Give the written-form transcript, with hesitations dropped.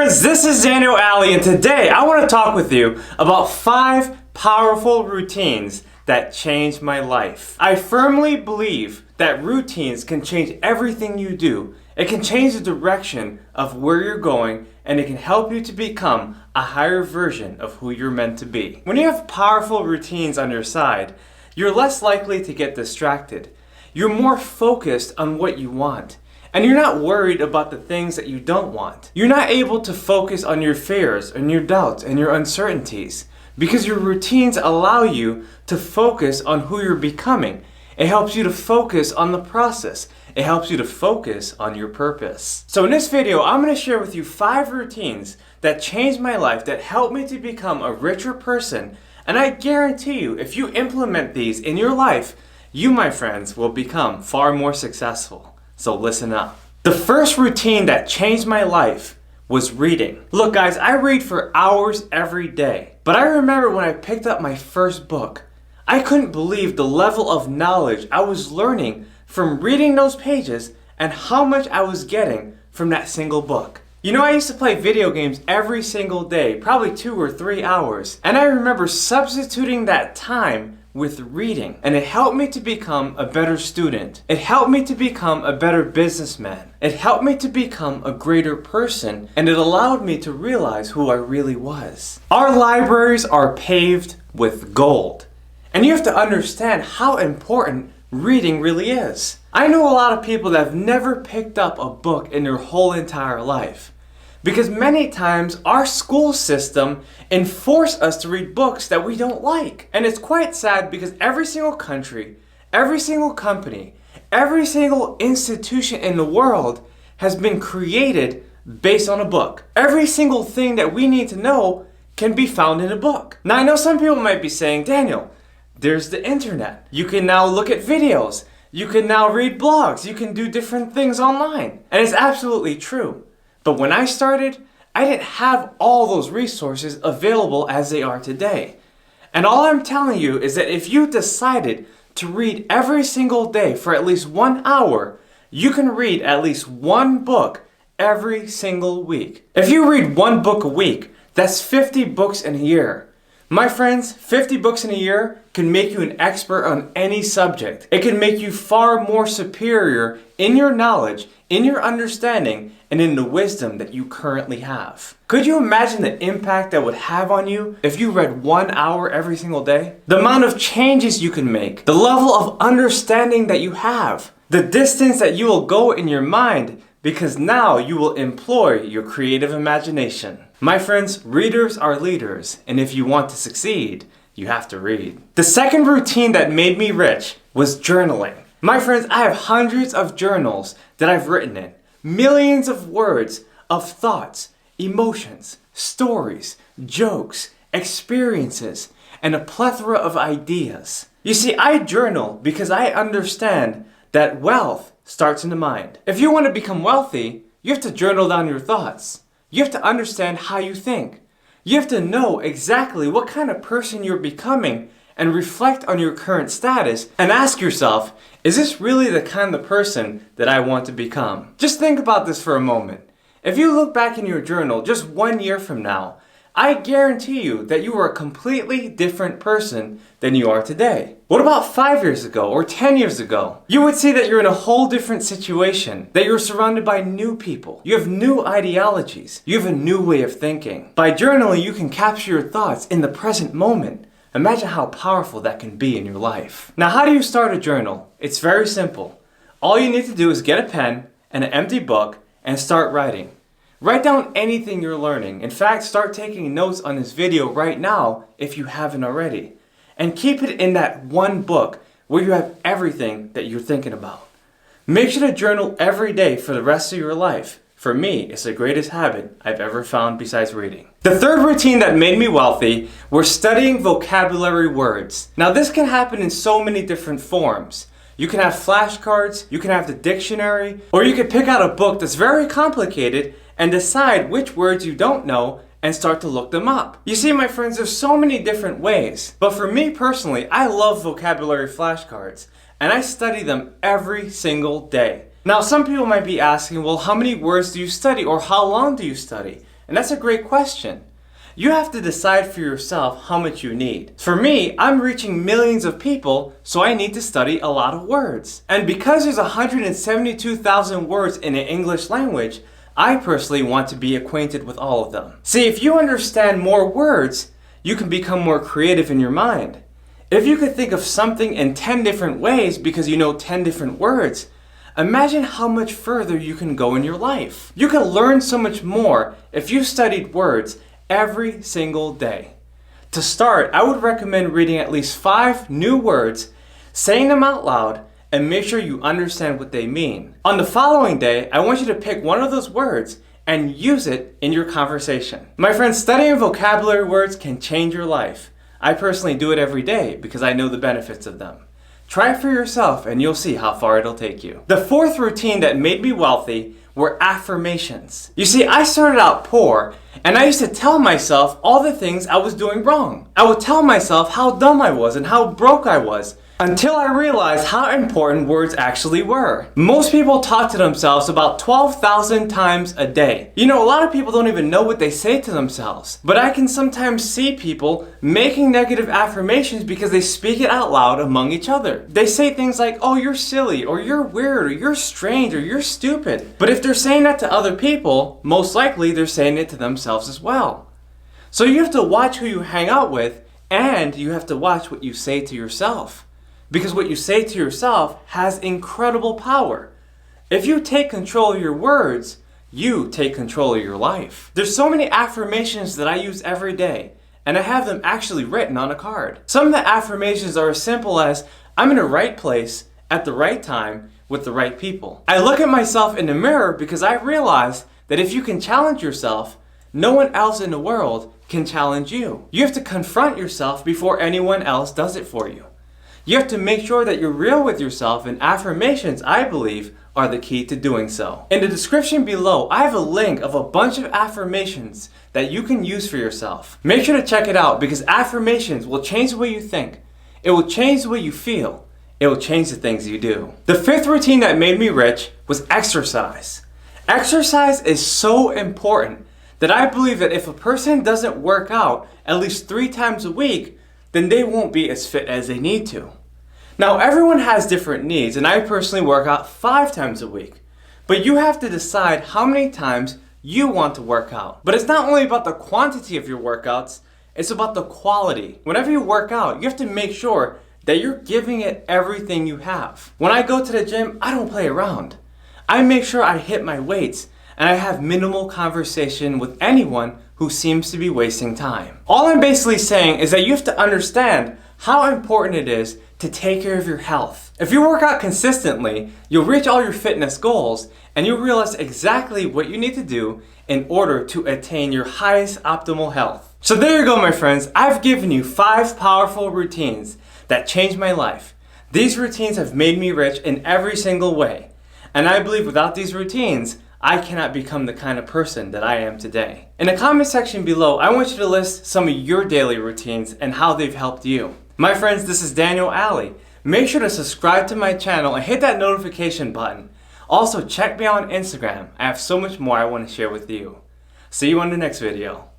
friends, this is Aldie, and today I want to talk with you about 5 powerful routines that changed my life. I firmly believe that routines can change everything you do. It can change the direction of where you're going, and it can help you to become a higher version of who you're meant to be. When you have powerful routines on your side, you're less likely to get distracted. You're more focused on what you want. And you're not worried about the things that you don't want. You're not able to focus on your fears and your doubts and your uncertainties because your routines allow you to focus on who you're becoming. It helps you to focus on the process. It helps you to focus on your purpose. So in this video, I'm going to share with you 5 routines that changed my life, that helped me to become a richer person. And I guarantee you, if you implement these in your life, you, my friends, will become far more successful. So listen up. The first routine that changed my life was reading. Look guys, I read for hours every day. But I remember when I picked up my first book, I couldn't believe the level of knowledge I was learning from reading those pages and how much I was getting from that single book. You know, I used to play video games every single day, probably 2 or 3 hours. And I remember substituting that time with reading, and it helped me to become a better student. It helped me to become a better businessman. It helped me to become a greater person, and it allowed me to realize who I really was. Our libraries are paved with gold, and you have to understand how important reading really is. I know a lot of people that have never picked up a book in their whole entire life. Because many times our school system enforces us to read books that we don't like. And it's quite sad because every single country, every single company, every single institution in the world has been created based on a book. Every single thing that we need to know can be found in a book. Now I know some people might be saying, Daniel, there's the internet. You can now look at videos. You can now read blogs. You can do different things online. And it's absolutely true. But when I started, I didn't have all those resources available as they are today. And all I'm telling you is that if you decided to read every single day for at least 1 hour, you can read at least 1 book every single week. If you read 1 book a week, that's 50 books in a year. My friends, 50 books in a year can make you an expert on any subject. It can make you far more superior in your knowledge, in your understanding, and in the wisdom that you currently have. Could you imagine the impact that would have on you if you read 1 hour every single day? The amount of changes you can make, the level of understanding that you have, the distance that you will go in your mind, because now you will employ your creative imagination. My friends, readers are leaders, and if you want to succeed, you have to read. The second routine that made me rich was journaling. My friends, I have hundreds of journals that I've written in. Millions of words of thoughts, emotions, stories, jokes, experiences, and a plethora of ideas. You see, I journal because I understand that wealth starts in the mind. If you want to become wealthy, you have to journal down your thoughts. You have to understand how you think. You have to know exactly what kind of person you're becoming and reflect on your current status and ask yourself, is this really the kind of person that I want to become? Just think about this for a moment. If you look back in your journal just 1 year from now, I guarantee you that you are a completely different person than you are today. What about 5 years ago or 10 years ago? You would see that you're in a whole different situation, that you're surrounded by new people. You have new ideologies. You have a new way of thinking. By journaling, you can capture your thoughts in the present moment. Imagine how powerful that can be in your life. Now, how do you start a journal? It's very simple. All you need to do is get a pen and an empty book and start writing. Write down anything you're learning. In fact, start taking notes on this video right now if you haven't already. And keep it in that 1 book where you have everything that you're thinking about. Make sure to journal every day for the rest of your life. For me, it's the greatest habit I've ever found besides reading. The third routine that made me wealthy was studying vocabulary words. Now this can happen in so many different forms. You can have flashcards, you can have the dictionary, or you can pick out a book that's very complicated and decide which words you don't know and start to look them up. You see, my friends, there's so many different ways. But for me personally, I love vocabulary flashcards, and I study them every single day. Now, some people might be asking, well, how many words do you study, or how long do you study? And that's a great question. You have to decide for yourself how much you need. For me, I'm reaching millions of people, so I need to study a lot of words. And because there's 172,000 words in the English language, I personally want to be acquainted with all of them. See, if you understand more words, you can become more creative in your mind. If you could think of something in 10 different ways because you know 10 different words, imagine how much further you can go in your life. You can learn so much more if you studied words every single day. To start, I would recommend reading at least 5 new words, saying them out loud, and make sure you understand what they mean. On the following day, I want you to pick one of those words and use it in your conversation. My friends, studying vocabulary words can change your life. I personally do it every day because I know the benefits of them. Try it for yourself and you'll see how far it'll take you. The 4th routine that made me wealthy were affirmations. You see, I started out poor and I used to tell myself all the things I was doing wrong. I would tell myself how dumb I was and how broke I was, until I realized how important words actually were. Most people talk to themselves about 12,000 times a day. You know, a lot of people don't even know what they say to themselves. But I can sometimes see people making negative affirmations because they speak it out loud among each other. They say things like, oh, you're silly, or you're weird, or you're strange, or you're stupid. But if they're saying that to other people, most likely they're saying it to themselves as well. So you have to watch who you hang out with, and you have to watch what you say to yourself. Because what you say to yourself has incredible power. If you take control of your words, you take control of your life. There's so many affirmations that I use every day, and I have them actually written on a card. Some of the affirmations are as simple as, I'm in the right place at the right time with the right people. I look at myself in the mirror because I realize that if you can challenge yourself, no one else in the world can challenge you. You have to confront yourself before anyone else does it for you. You have to make sure that you're real with yourself, and affirmations, I believe, are the key to doing so. In the description below, I have a link of a bunch of affirmations that you can use for yourself. Make sure to check it out because affirmations will change the way you think. It will change the way you feel. It will change the things you do. The 5th routine that made me rich was exercise. Exercise is so important that I believe that if a person doesn't work out at least 3 times a week, then they won't be as fit as they need to. Now, everyone has different needs, and I personally work out 5 times a week. But you have to decide how many times you want to work out. But it's not only about the quantity of your workouts, it's about the quality. Whenever you work out, you have to make sure that you're giving it everything you have. When I go to the gym, I don't play around. I make sure I hit my weights, and I have minimal conversation with anyone who seems to be wasting time. All I'm basically saying is that you have to understand how important it is to take care of your health. If you work out consistently, you'll reach all your fitness goals and you'll realize exactly what you need to do in order to attain your highest optimal health. So there you go, my friends. I've given you 5 powerful routines that changed my life. These routines have made me rich in every single way. And I believe without these routines, I cannot become the kind of person that I am today. In the comment section below, I want you to list some of your daily routines and how they've helped you. My friends, this is Aldie. Make sure to subscribe to my channel and hit that notification button. Also, check me out on Instagram. I have so much more I want to share with you. See you on the next video.